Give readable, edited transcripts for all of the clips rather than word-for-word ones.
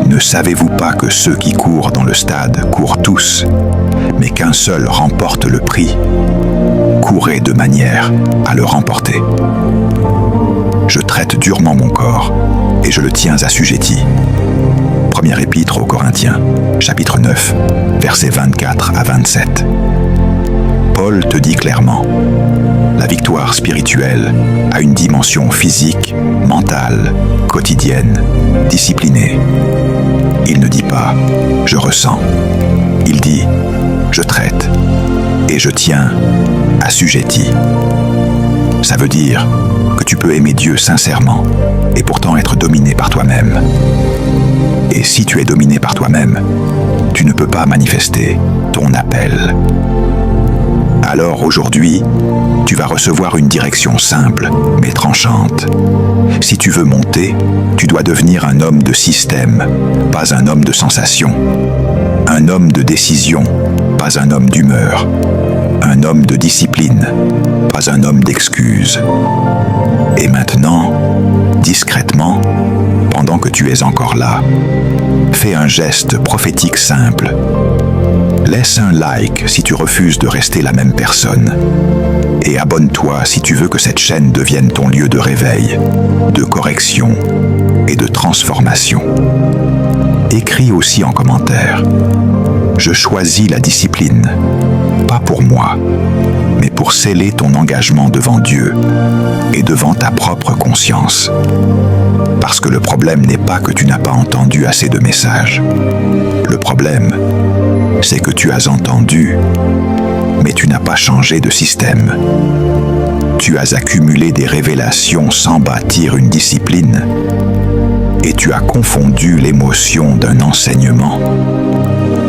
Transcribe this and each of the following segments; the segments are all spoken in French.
Ne savez-vous pas que ceux qui courent dans le stade courent tous, mais qu'un seul remporte le prix? Courez de manière à le remporter. Je traite durement mon corps et je le tiens assujetti. Première épître aux Corinthiens, chapitre 9, versets 24 à 27. Paul te dit clairement, la victoire spirituelle a une dimension physique, mentale, quotidienne, disciplinée. Il ne dit pas « je ressens », il dit « je traite » et « je tiens assujetti ». Ça veut dire que tu peux aimer Dieu sincèrement et pourtant être dominé par toi-même. Et si tu es dominé par toi-même, tu ne peux pas manifester ton appel. Alors aujourd'hui, tu vas recevoir une direction simple, mais tranchante. Si tu veux monter, tu dois devenir un homme de système, pas un homme de sensation. Un homme de décision, pas un homme d'humeur. Un homme de discipline, pas un homme d'excuses. Et maintenant, discrètement, pendant que tu es encore là, fais un geste prophétique simple. Laisse un like si tu refuses de rester la même personne. Et abonne-toi si tu veux que cette chaîne devienne ton lieu de réveil, de correction et de transformation. Écris aussi en commentaire. Je choisis la discipline, pas pour moi, mais pour sceller ton engagement devant Dieu et devant ta propre conscience. Parce que le problème n'est pas que tu n'as pas entendu assez de messages. Le problème, c'est que tu as entendu, mais tu n'as pas changé de système. Tu as accumulé des révélations sans bâtir une discipline, et tu as confondu l'émotion d'un enseignement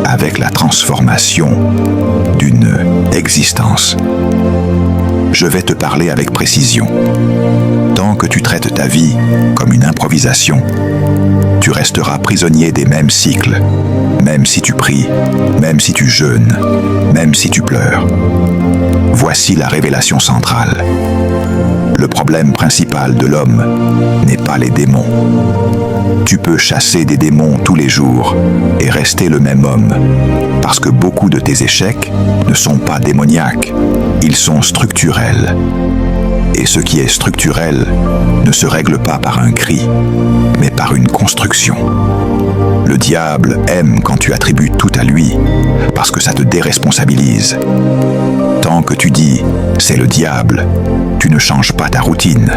avec la transformation d'une existence. Je vais te parler avec précision. Tant que tu traites ta vie comme une improvisation, tu resteras prisonnier des mêmes cycles, même si tu pries, même si tu jeûnes, même si tu pleures. Voici la révélation centrale. Le problème principal de l'homme n'est pas les démons. Tu peux chasser des démons tous les jours et rester le même homme, parce que beaucoup de tes échecs ne sont pas démoniaques, ils sont structurels. Et ce qui est structurel ne se règle pas par un cri, mais par une construction. Le diable aime quand tu attribues tout à lui, parce que ça te déresponsabilise. Tant que tu dis « c'est le diable », tu ne changes pas ta routine.